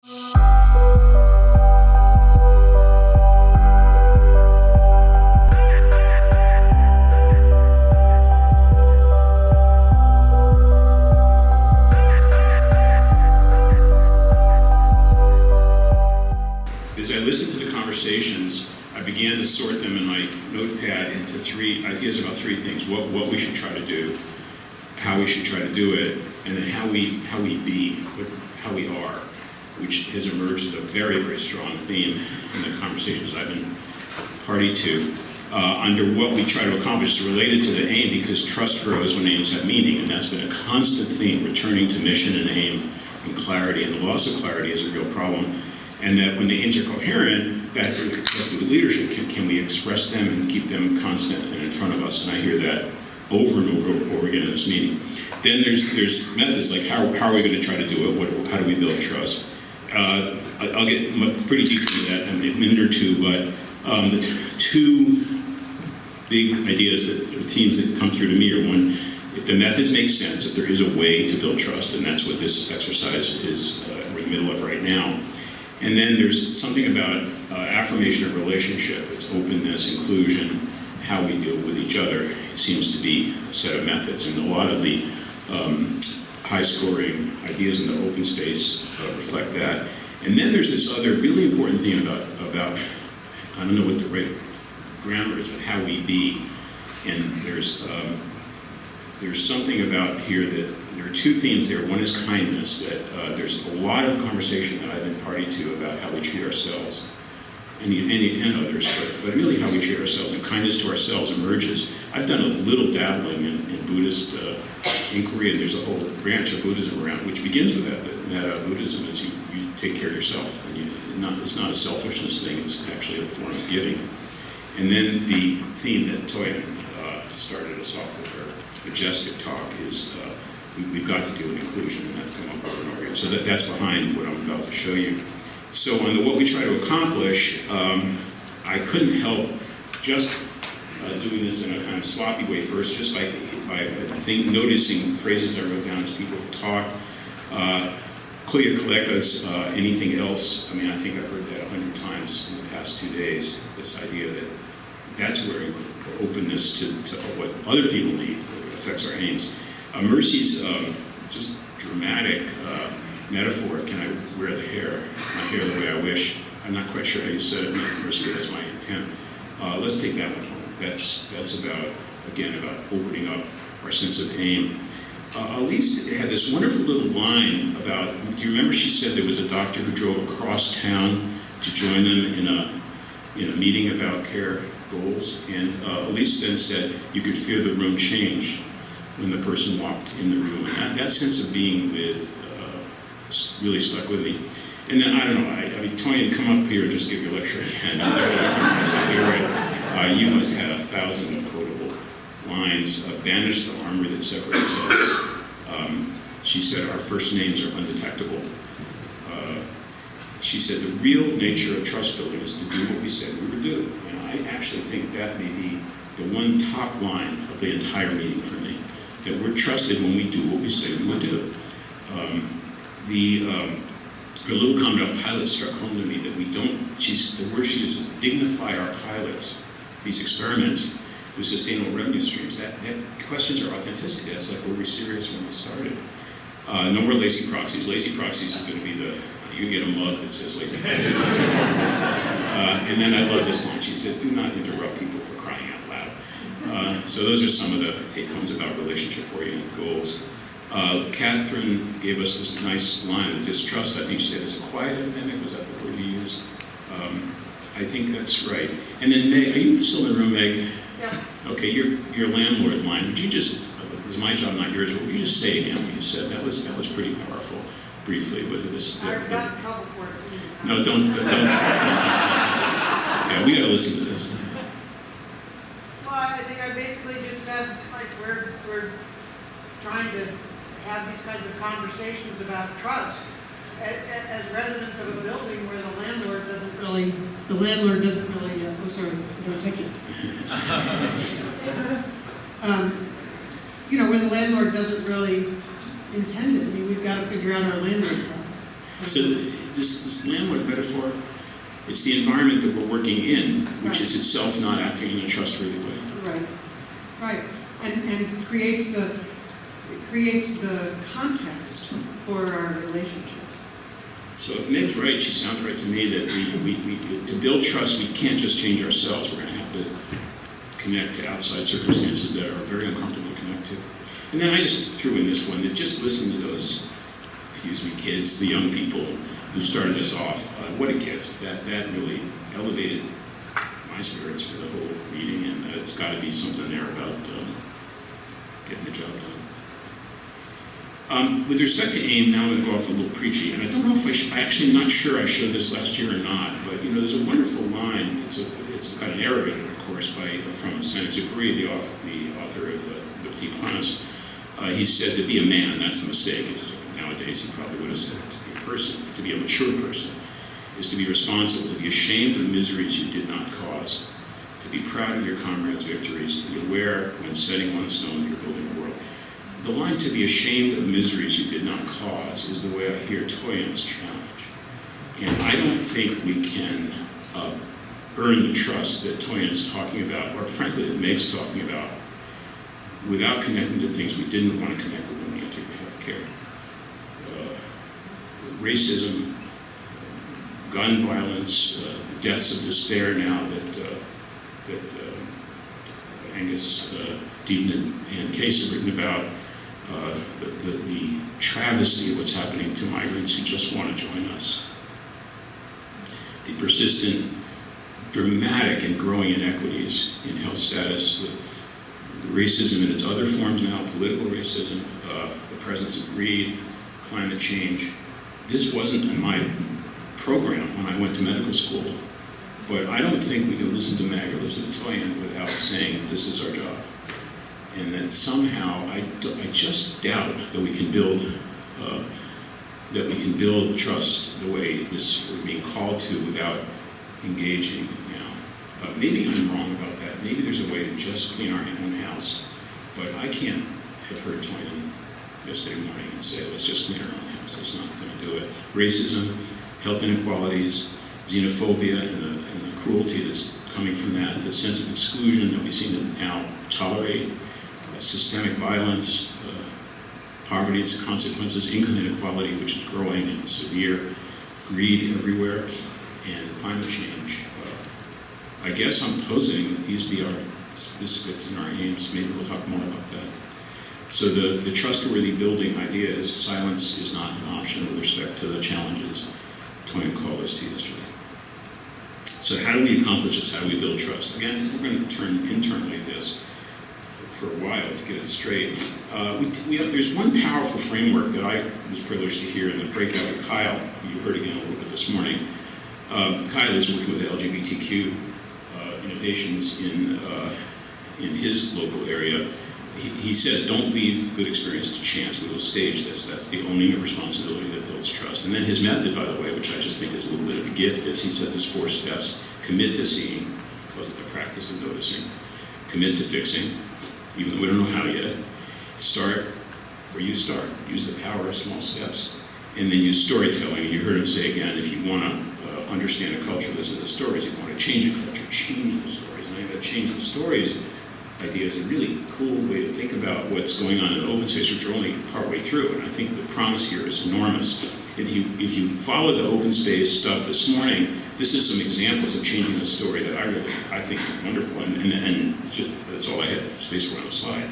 As I listened to the conversations, I began to sort them in my notepad into ideas about three things: what we should try to do, how we should try to do it, and then how we be, how we are, which has emerged as a very, very strong theme in the conversations I've been party to. Under what we try to accomplish is related to the aim, because trust grows when aims have meaning, and that's been a constant theme, returning to mission and aim and clarity, and the loss of clarity is a real problem. And that when they're intercoherent, that has to do with leadership. Can we express them and keep them constant and in front of us? And I hear that over and over again in this meeting. Then there's methods, like how are we going to try to do it? How do we build trust? I'll get pretty deep into that in a minute or two, but the two big ideas, the themes that come through to me are: one, if the methods make sense, if there is a way to build trust, and that's what this exercise is we're in the middle of right now. And then there's something about affirmation of relationship. It's openness, inclusion, how we deal with each other. It seems to be a set of methods, and a lot of the high-scoring ideas in the open space reflect that. And then there's this other really important theme about I don't know what the right grammar is, but how we be. And there's something about here that there are two themes there. One is kindness, that there's a lot of conversation that I've been party to about how we treat ourselves and others, but really how we treat ourselves, and kindness to ourselves emerges. I've done a little dabbling in Buddhist inquiry, and there's a whole branch of Buddhism around, which begins with that metta Buddhism is you take care of yourself, and it's not a selfishness thing, it's actually a form of giving. And then the theme that Toya started us off with her majestic talk is we've got to deal with inclusion, and that's come up over and over again. So that's behind what I'm about to show you. So on what we try to accomplish, I couldn't help just doing this in a kind of sloppy way first, just by noticing phrases I wrote down as people talk. Kuya Kaleka's anything else, I think I've heard that 100 times in the past 2 days, this idea that that's where openness to what other people need affects our aims. Mercy's just dramatic metaphor of can I wear my hair the way I wish. I'm not quite sure how you said it, Mercy, but that's my intent. Let's take that one home. That's about opening up our sense of aim. Elise had this wonderful little line about, do you remember she said there was a doctor who drove across town to join them in a meeting about care goals, and Elise then said you could feel the room change when the person walked in the room, and that sense of being with really stuck with me. And then, I don't know, Toyin, come up here and just give your lecture again. You must have 1,000 quotable lines. Banish the armor that separates us. She said our first names are undetectable. She said the real nature of trust building is to do what we said we would do. And I actually think that may be the one top line of the entire meeting for me, that we're trusted when we do what we say we would do. Her little comment about pilots struck home to me, that we don't, the word she uses, dignify our pilots, these experiments with sustainable revenue streams. That questions our authenticity. That's like, were we serious when we started? No more lazy proxies. Lazy proxies are going to be you can get a mug that says lazy proxies. And then I love this line. She said, do not interrupt people for crying out loud. So those are some of the take-homes about relationship-oriented goals. Catherine gave us this nice line of distrust. I think she said, is a quiet epidemic? Was that the word you used? I think that's right. And then Meg, are you still in the room, Meg? Yeah. Okay, your landlord line. Would you just, this is my job, not yours, but would you just say again what you said? That was pretty powerful, briefly. With this, I got in trouble for it. No, don't. Yeah, we got to listen to this. Well, I think I basically just said, like, we're trying to have these kinds of conversations about trust as residents of a building where the landlord doesn't really, oh sorry, don't touch it. Where the landlord doesn't really intend it. We've got to figure out our landlord problem. So this landlord metaphor, it's the environment that we're working in, which is itself not acting in a trustworthy way. Right. And creates the context for our relationships. So if Meg's right, she sounds right to me that we to build trust, we can't just change ourselves. We're going to have to connect to outside circumstances that are very uncomfortable to connect to. And then I just threw in this one that just listen to those, kids, the young people who started us off. What a gift. That really elevated my spirits for the whole meeting, and it's got to be something there about getting the job done. With respect to AIM, now I'm going to go off a little preachy, and I don't know if I'm actually not sure I showed this last year or not, but there's a wonderful line. It's got an error in it, of course, from Saint-Exupéry, the author of Le Petit Prince. He said, to be a man, that's the mistake. Nowadays, he probably would have said, to be a person, to be a mature person, is to be responsible, to be ashamed of miseries you did not cause, to be proud of your comrades' victories, to be aware when setting one stone you're building a world. The line, to be ashamed of miseries you did not cause, is the way I hear Toyin's challenge. And I don't think we can earn the trust that Toyin's talking about, or frankly that Meg's talking about, without connecting to things we didn't want to connect with when we entered the healthcare. Racism, gun violence, deaths of despair now that Angus Deaton and Case have written about, the travesty of what's happening to migrants who just want to join us. The persistent, dramatic and growing inequities in health status, the racism in its other forms now, political racism, the presence of greed, climate change. This wasn't in my program when I went to medical school, but I don't think we can listen to Meg or listen to Toyin without saying this is our job. And that somehow, I just doubt that we can build trust the way we're being called to without engaging. Maybe I'm wrong about that. Maybe there's a way to just clean our own house, but I can't have heard Toyin yesterday morning and say, let's just clean our own house. That's not going to do it. Racism, health inequalities, xenophobia, and the cruelty that's coming from that, the sense of exclusion that we seem to now tolerate, systemic violence, poverty and its consequences, income inequality, which is growing and severe, greed everywhere, and climate change. I guess I'm posing that this fits in our aims. Maybe we'll talk more about that. So the trustworthy building idea is silence is not an option with respect to the challenges Toyin called us to yesterday. So how do we accomplish this? How do we build trust? Again, we're going to turn internally this for a while to get it straight. There's one powerful framework that I was privileged to hear in the breakout with Kyle. You heard again a little bit this morning. Kyle is working with LGBTQ innovations in his local area. He says, don't leave good experience to chance. We will stage this. That's the owning of responsibility that builds trust. And then his method, by the way, which I just think is a little bit of a gift, is he said there's 4 steps. Commit to seeing, because of the practice of noticing. Commit to fixing, even though we don't know how yet. Start where you start. Use the power of small steps. And then use storytelling. And you heard him say again, if you want to understand a culture, listen to the stories. If you want to change a culture, change the stories. And I think that change the stories idea is a really cool way to think about what's going on in open space, which are only partway through. And I think the promise here is enormous. If you follow the open space stuff this morning, this is some examples of changing the story that I think are wonderful. And it's just, that's all I had space for on the slide.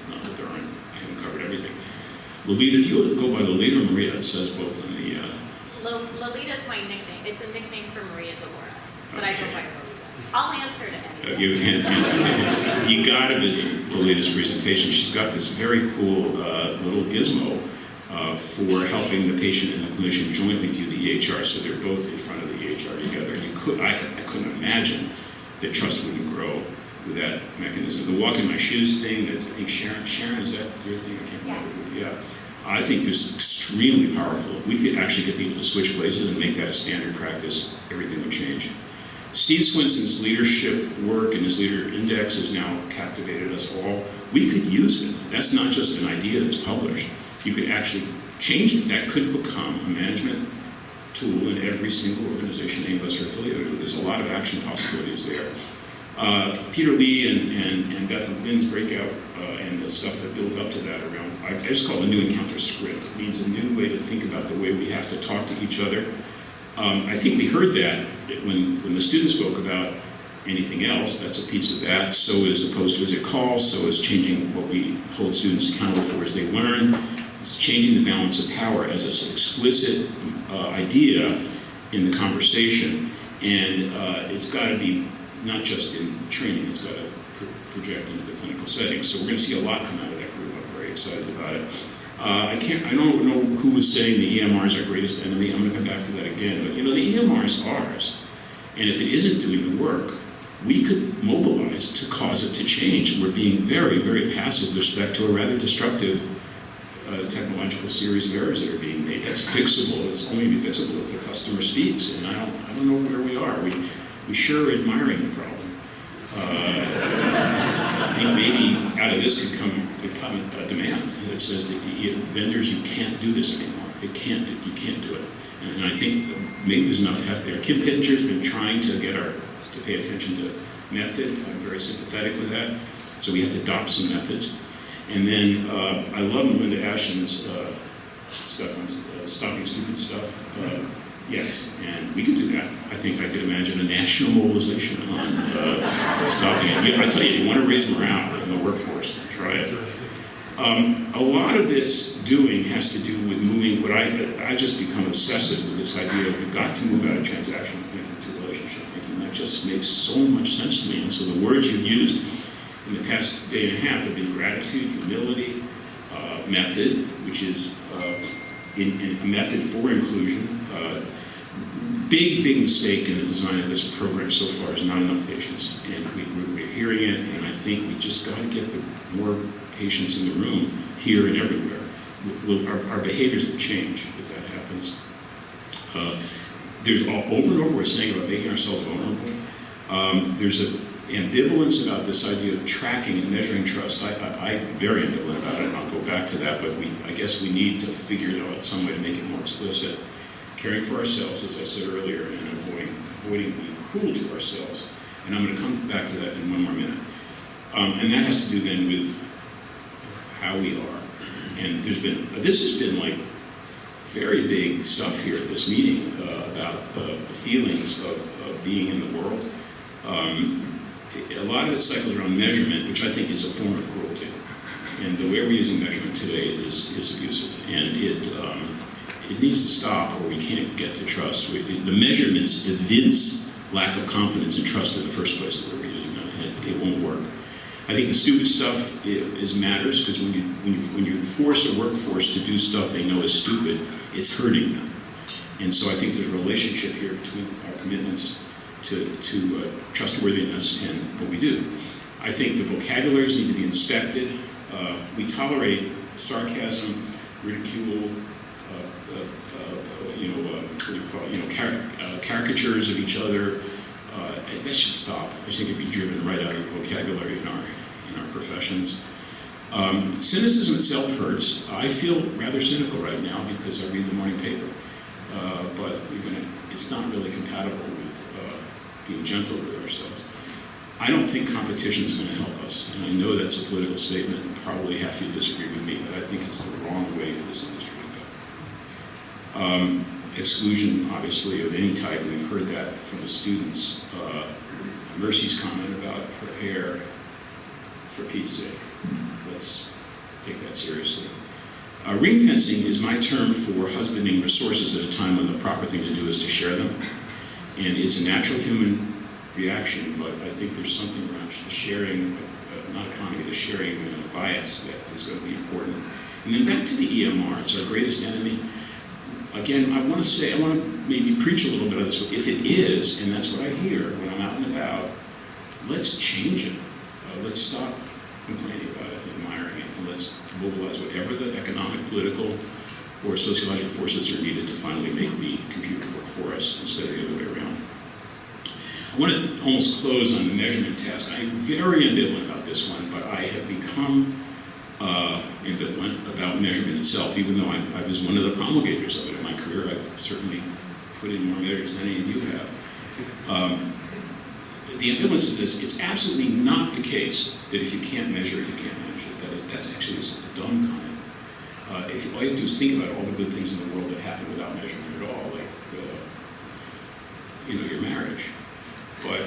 Not that I haven't covered everything. Lolita, do you go by Lolita or Maria? It says both in the... Lolita's my nickname. It's a nickname for Maria Dolores, but okay. I go by Lolita. I'll answer to anything. You got to visit Lolita's presentation. She's got this very cool little gizmo for helping the patient and the clinician jointly view the EHR, so they're both in front of the EHR together. I couldn't imagine that trust wouldn't grow with that mechanism. The walk in my shoes thing that I think Sharon, is that your thing? I can't remember. Yeah. I think this is extremely powerful. If we could actually get people to switch places and make that a standard practice, everything would change. Steve Swinson's leadership work and his leader index has now captivated us all. We could use it. That's not just an idea that's published. You could actually change it. That could become a management tool in every single organization any of us are affiliated with. There's a lot of action possibilities there. Peter Lee and Beth Lynn's breakout and the stuff that built up to that around, I just call it a new encounter script. It means a new way to think about the way we have to talk to each other. I think we heard that when the students spoke about anything else. That's a piece of that. So as opposed to as it calls, so is changing what we hold students accountable for as they learn. It's changing the balance of power as an explicit idea in the conversation. And it's got to be not just in training, it's got to project into the clinical setting. So we're going to see a lot come out of that group. I'm very excited about it. I don't know who was saying the EMR is our greatest enemy. I'm going to come back to that again. But the EMR is ours. And if it isn't doing the work, we could mobilize to cause it to change. We're being very, very passive with respect to a rather destructive technological series of errors that are being made. That's fixable. It's only be fixable if the customer speaks. And I don't know where we are. We sure are admiring the problem. I think maybe out of this could come a demand that says that vendors, you can't do this anymore. You can't do it. And I think maybe there's enough heft there. Kim Pittenger's been trying to get to pay attention to method. I'm very sympathetic with that. So we have to adopt some methods. And then I love Melinda Ashton's stuff on stopping stupid stuff. Yes, and we could do that. I think I could imagine a national mobilization on stopping it. I tell you want to raise morale in the workforce, try it. A lot of this doing has to do with moving what I just become obsessive with this idea of you've got to move out of transactional thinking to relationship thinking. That just makes so much sense to me. And so the words you've used in the past day and a half have been gratitude, humility, method, which is a method for inclusion. Big mistake in the design of this program so far is not enough patience. And we're hearing it, and I think we just got to get more patients in the room, here and everywhere. Our behaviors will change if that happens. There's over and over we're saying about making ourselves vulnerable. There's an ambivalence about this idea of tracking and measuring trust. I'm very ambivalent about it, and I'll go back to that, but I guess we need to figure out some way to make it more explicit. Caring for ourselves, as I said earlier, and avoiding being cruel to ourselves. And I'm going to come back to that in one more minute. And that has to do then with how we are. And this has been like very big stuff here at this meeting about the feelings of being in the world. A lot of it cycles around measurement, which I think is a form of cruelty. And the way we're using measurement today is abusive. And it needs to stop, or we can't get to trust. The measurements evince lack of confidence and trust in the first place that we're using them. It won't work. I think the stupid stuff matters, because when you force a workforce to do stuff they know is stupid, it's hurting them. And so I think there's a relationship here between our commitments to trustworthiness and what we do. I think the vocabularies need to be inspected. We tolerate sarcasm, ridicule, caricatures of each other. That should stop. I think it'd be driven right out of the vocabulary in our professions. Cynicism itself hurts. I feel rather cynical right now because I read the morning paper, but it's not really compatible with being gentle with ourselves. I don't think competition is going to help us, and I know that's a political statement, and probably half you disagree with me, but I think it's the wrong way for this industry to go. Exclusion, obviously, of any type, and we've heard that from the students. Mercy's comment about her hair, for Pete's sake, let's take that seriously. Ring fencing is my term for husbanding resources at a time when the proper thing to do is to share them. And it's a natural human reaction, but I think there's something around the sharing, not economy, the sharing and a bias that is going to be important. And then back to the EMR, it's our greatest enemy. Again, I want to maybe preach a little bit of this. If it is, and that's what I hear when I'm out and about, let's change it. Let's stop complaining about it, admiring it, and let's mobilize whatever the economic, political, or sociological forces are needed to finally make the computer work for us instead of the other way around. I want to almost close on the measurement test. I'm very ambivalent about this one, but I have become ambivalent about measurement itself, even though I was one of the promulgators of it in my career. I've certainly put in more measures than any of you have. The ambivalence is this: it's absolutely not the case that if you can't measure it, you can't manage it. That's actually just a dumb comment. If all you have to do is think about all the good things in the world that happen without measurement at all, like your marriage. But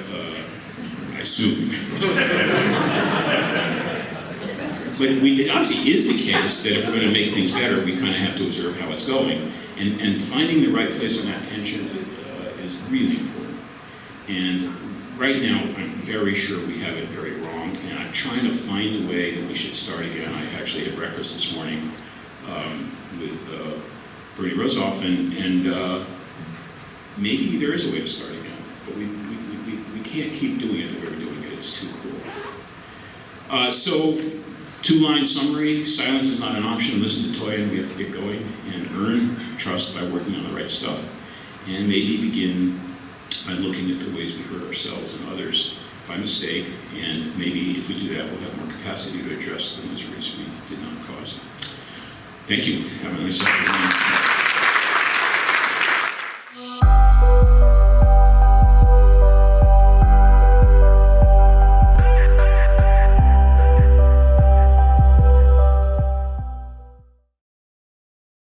I assume. But it obviously is the case that if we're going to make things better, we kind of have to observe how it's going. And finding the right place on that tension is really important. And right now, I'm very sure we have it very wrong, and I'm trying to find a way that we should start again. I actually had breakfast this morning with Bernie Rosoff, and maybe there is a way to start again, but we can't keep doing it the way we're doing it. It's too cruel. So, two-line summary: silence is not an option. Listen to Toya, and we have to get going and earn trust by working on the right stuff, and maybe begin by looking at the ways we hurt ourselves and others by mistake, and maybe if we do that, we'll have more capacity to address the miseries we did not cause. Thank you. Have a nice afternoon.